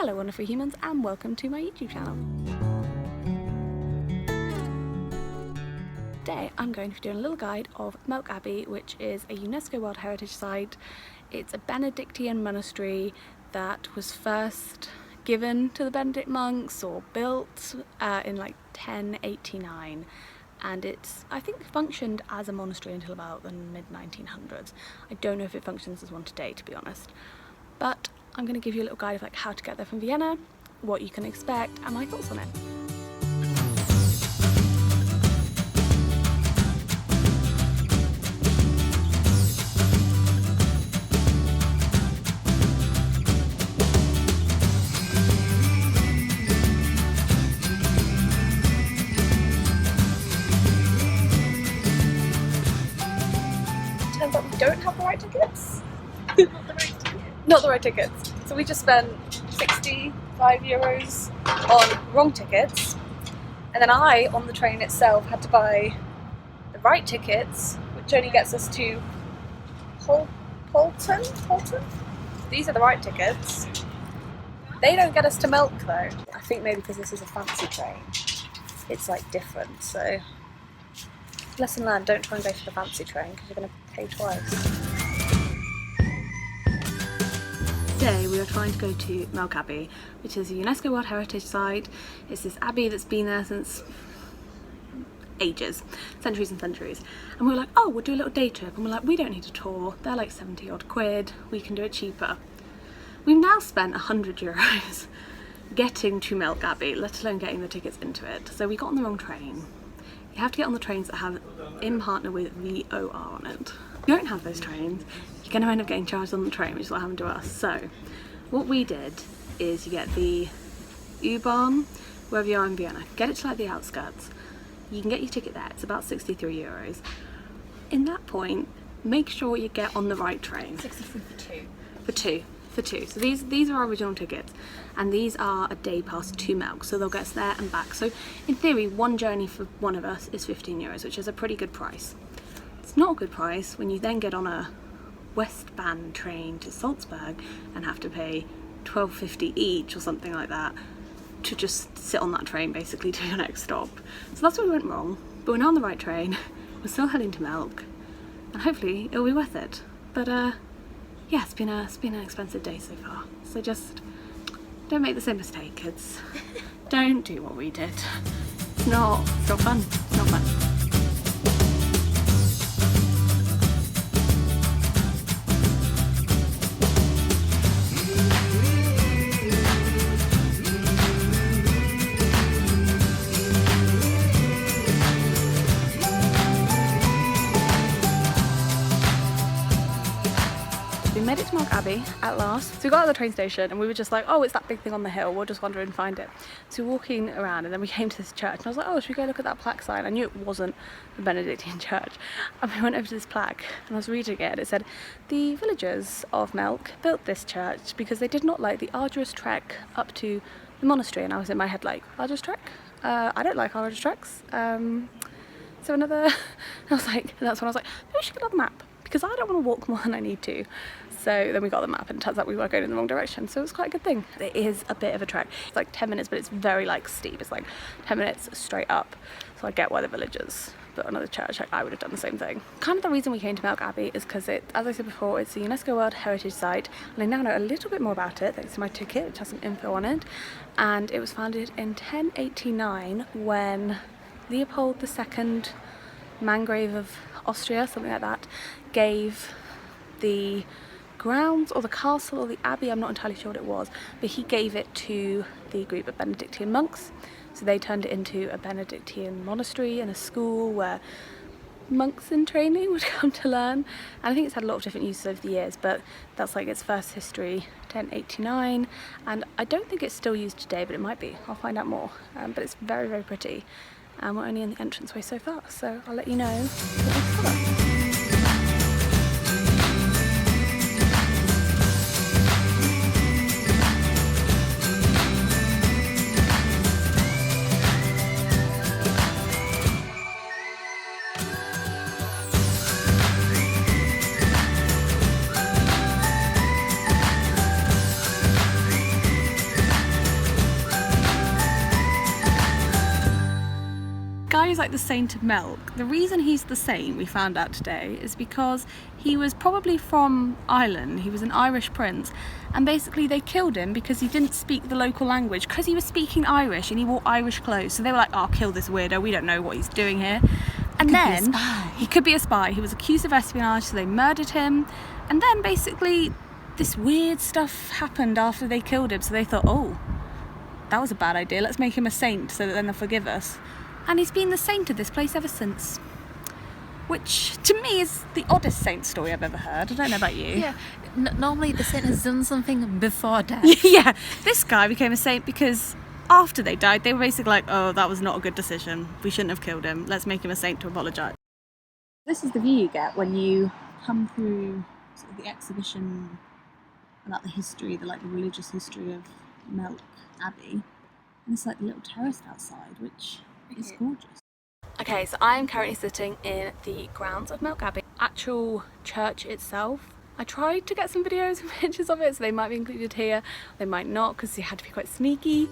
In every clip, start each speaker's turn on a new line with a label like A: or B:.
A: Hello wonderful humans and welcome to my YouTube channel. Today I'm going to be doing a little guide of Melk Abbey, which is a UNESCO World Heritage Site. It's a Benedictine monastery that was first given to the Benedict monks or built in like 1089, and it's, I think, functioned as a monastery until about the mid-1900s. I don't know if it functions as one today, to be honest, but I'm going to give you a little guide of like how to get there from Vienna, what you can expect, and my thoughts on it. Turns out we don't have the right tickets. Not the right tickets. So we just spent €65 on wrong tickets, and then I, on the train itself, had to buy the right tickets, which only gets us to Polton? These are the right tickets. They don't get us to Melk though. I think maybe because this is a fancy train, it's like different, so lesson learned, don't try and go for the fancy train because you're going to pay twice. Today we are trying to go to Melk Abbey, which is a UNESCO World Heritage Site. It's this abbey that's been there since ages, centuries and centuries. And we were like, oh, we'll do a little day trip. And we're like, we don't need a tour. They're like 70 odd quid. We can do it cheaper. We've now spent €100 getting to Melk Abbey, let alone getting the tickets into it. So we got on the wrong train. You have to get on the trains that have in partner with VOR on it. If you don't have those trains, you're going to end up getting charged on the train, which is what happened to us. So what we did is you get the U-Bahn wherever you are in Vienna, get it to like the outskirts, you can get your ticket there, it's about €63. In that point, make sure you get on the right train.
B: 63 for two.
A: For two. So these are our original tickets, and these are a day pass to Melk, so they'll get us there and back. So in theory, one journey for one of us is €15, which is a pretty good price. It's not a good price when you then get on a westbound train to Salzburg and have to pay £12.50 each or something like that to just sit on that train basically to your next stop. So that's where we went wrong, but we're now on the right train, we're still heading to Melk, and hopefully it'll be worth it. But yeah, it's been an expensive day so far, so just don't make the same mistake, kids. Don't do what we did. It's not fun. It's not fun. We made it to Melk Abbey at last. So we got out of the train station and we were just like, oh, it's that big thing on the hill, we'll just wander and find it. So we're walking around and then we came to this church and I was like, oh, should we go look at that plaque sign? I knew it wasn't the Benedictine church. And we went over to this plaque and I was reading it and it said, the villagers of Melk built this church because they did not like the arduous trek up to the monastery. And I was in my head like, arduous trek? I don't like arduous treks. So another, I was like, and that's when I was like, maybe we should get on the map, because I don't want to walk more than I need to. So then we got the map and it turns out we were going in the wrong direction, so it was quite a good thing. It is a bit of a trek. It's like 10 minutes, but it's very like steep. It's like 10 minutes straight up. So I get why the villagers built another church. Like, I would have done the same thing. Kind of the reason we came to Melk Abbey is because it, as I said before, it's a UNESCO World Heritage Site, and I now know a little bit more about it thanks to my ticket, which has some info on it. And it was founded in 1089 when Leopold II, Margrave of Austria, something like that, gave the grounds or the castle or the abbey, I'm not entirely sure what it was, but he gave it to the group of Benedictine monks. So they turned it into a Benedictine monastery and a school where monks in training would come to learn. And I think it's had a lot of different uses over the years, but that's like its first history, 1089, and I don't think it's still used today, but it might be. I'll find out more. But it's very, very pretty. And we're only in the entranceway so far, so I'll let you know what we discover. like the Saint of Melk. The reason he's the saint, we found out today, is because he was probably from Ireland. He was an Irish prince, and basically they killed him because he didn't speak the local language, because he was speaking Irish and he wore Irish clothes. So they were like, oh, kill this weirdo, we don't know what he's doing here. And then he could be a spy. He was accused of espionage, so they murdered him. And then basically this weird stuff happened after they killed him, so they thought, oh, that was a bad idea, let's make him a saint so that then they'll forgive us. And he's been the saint of this place ever since, which to me is the oddest saint story I've ever heard. I don't know about you.
B: Yeah, normally the saint has done something before death.
A: Yeah, this guy became a saint because after they died, they were basically like, oh, that was not a good decision, we shouldn't have killed him, let's make him a saint to apologise. This is the view you get when you come through sort of the exhibition about the history, the religious history of Melk Abbey. And it's like a little terrace outside, which is gorgeous. Okay, so I'm currently sitting in the grounds of Melk Abbey. Actual church itself, I tried to get some videos and pictures of it, so they might be included here, they might not, because you had to be quite sneaky.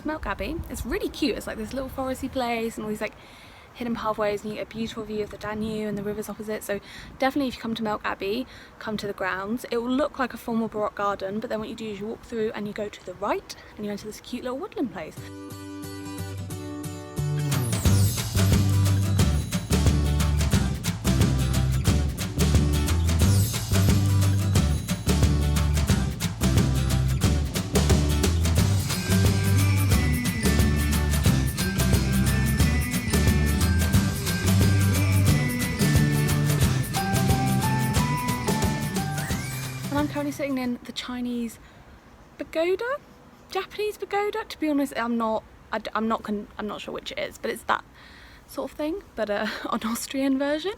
A: Melk Abbey. It's really cute. It's like this little foresty place and all these like hidden pathways, and you get a beautiful view of the Danube and the rivers opposite. So definitely if you come to Melk Abbey, come to the grounds. It will look like a formal Baroque garden, but then what you do is you walk through and you go to the right and you enter this cute little woodland place. I'm currently sitting in the Chinese pagoda, Japanese pagoda. To be honest, I'm not sure which it is, but it's that sort of thing, but an Austrian version.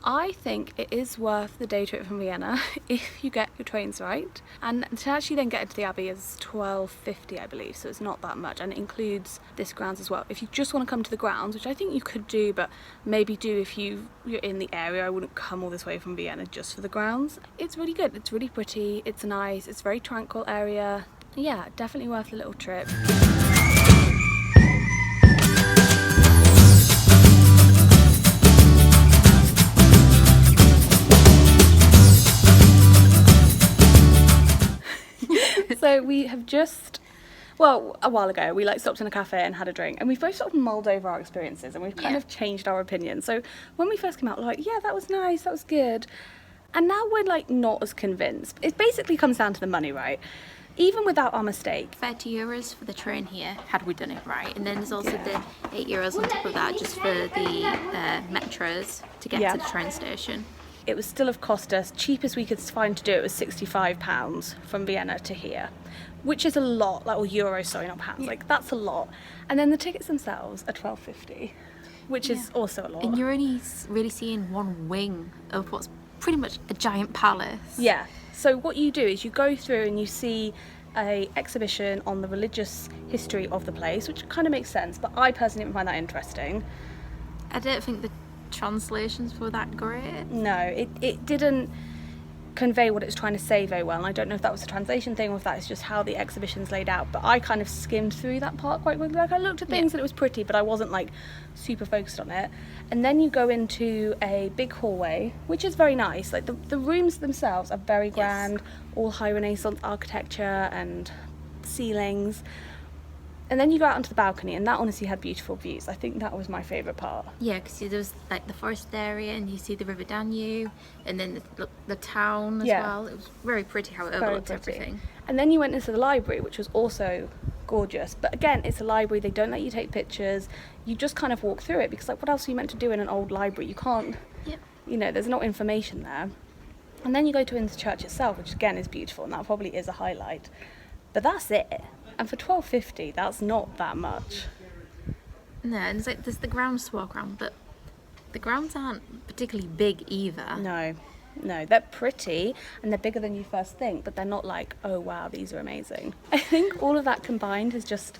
A: I think it is worth the day trip from Vienna if you get your trains right, and to actually then get into the Abbey is £12.50 I believe, so it's not that much, and it includes this grounds as well. If you just want to come to the grounds, which I think you could do, but maybe do if you're in the area, I wouldn't come all this way from Vienna just for the grounds. It's really good, it's really pretty, it's nice, it's a very tranquil area. Yeah, definitely worth a little trip. So we have just, well, a while ago, we stopped in a cafe and had a drink, and we've both sort of mulled over our experiences and we've kind of changed our opinion. So when we first came out, we were like, yeah, that was nice, that was good. And now we're not as convinced. It basically comes down to the money, right? Even without our mistake.
B: €30 for the train here, had we done it right. And then there's also the €8 on top of that just for the metros to get to the train station.
A: It would still have cost us, cheapest we could find to do it was £65 from Vienna to here, which is a lot, or euros, sorry, not pounds, that's a lot. And then the tickets themselves are £12.50, which is also a lot.
B: And you're only really seeing one wing of what's pretty much a giant palace.
A: Yeah, so what you do is you go through and you see a exhibition on the religious history of the place, which kind of makes sense, but I personally didn't find that interesting.
B: I don't think the translations were that great.
A: No, it didn't convey what it was trying to say very well, and I don't know if that was a translation thing or if that is just how the exhibition's laid out, but I kind of skimmed through that part quite quickly. I looked at things and it was pretty, but I wasn't super focused on it. And then you go into a big hallway, which is very nice. The rooms themselves are very grand, all high Renaissance architecture and ceilings. And then you go out onto the balcony, and that honestly had beautiful views. I think that was my favourite part.
B: Yeah, because there was the forest area, and you see the River Danube, and then the town as well. It was very pretty how it overlooked everything.
A: And then you went into the library, which was also gorgeous. But again, it's a library, they don't let you take pictures. You just kind of walk through it, because what else are you meant to do in an old library? You can't, there's no information there. And then you go into the church itself, which again is beautiful, and that probably is a highlight. But that's it. And for £12.50, that's not that much.
B: No, and there's the grounds to walk around, but the grounds aren't particularly big either.
A: No, they're pretty and they're bigger than you first think, but they're not oh wow, these are amazing. I think all of that combined has just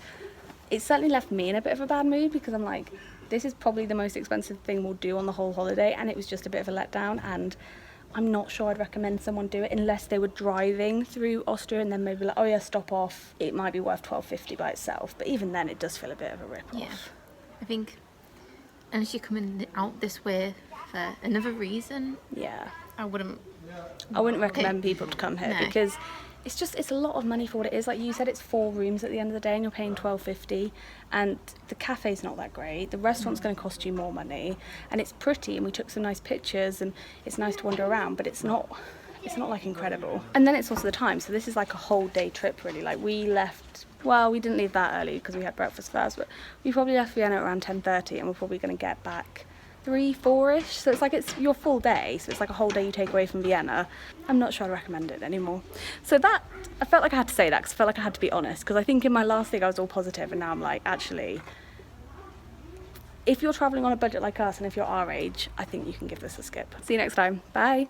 A: It certainly left me in a bit of a bad mood because I'm like, this is probably the most expensive thing we'll do on the whole holiday, and it was just a bit of a letdown, and I'm not sure I'd recommend someone do it unless they were driving through Austria and then maybe like, oh yeah, stop off. It might be worth $12.50 by itself, but even then it does feel a bit of a rip-off.
B: Yeah, I think unless you're coming out this way for another reason,
A: Yeah.
B: I wouldn't
A: recommend people to come here
B: No.
A: because it's a lot of money for what it is. Like you said, it's 4 rooms at the end of the day and you're paying $12.50, and the cafe's not that great. The restaurant's going to cost you more money, and it's pretty and we took some nice pictures and it's nice to wander around, but it's not like incredible. And then it's also the time, so this is like a whole day trip really. Like we left, well, we didn't leave that early because we had breakfast first, but we probably left Vienna around 10:30 and we're probably going to get back 3-4ish, so it's like it's your full day, so it's like a whole day you take away from Vienna. I'm not sure I'd recommend it anymore. So that, I felt like I had to say that because I felt like I had to be honest, because I think in my last thing I was all positive and now I'm like, actually, if you're travelling on a budget like us and if you're our age, I think you can give this a skip. See you next time. Bye.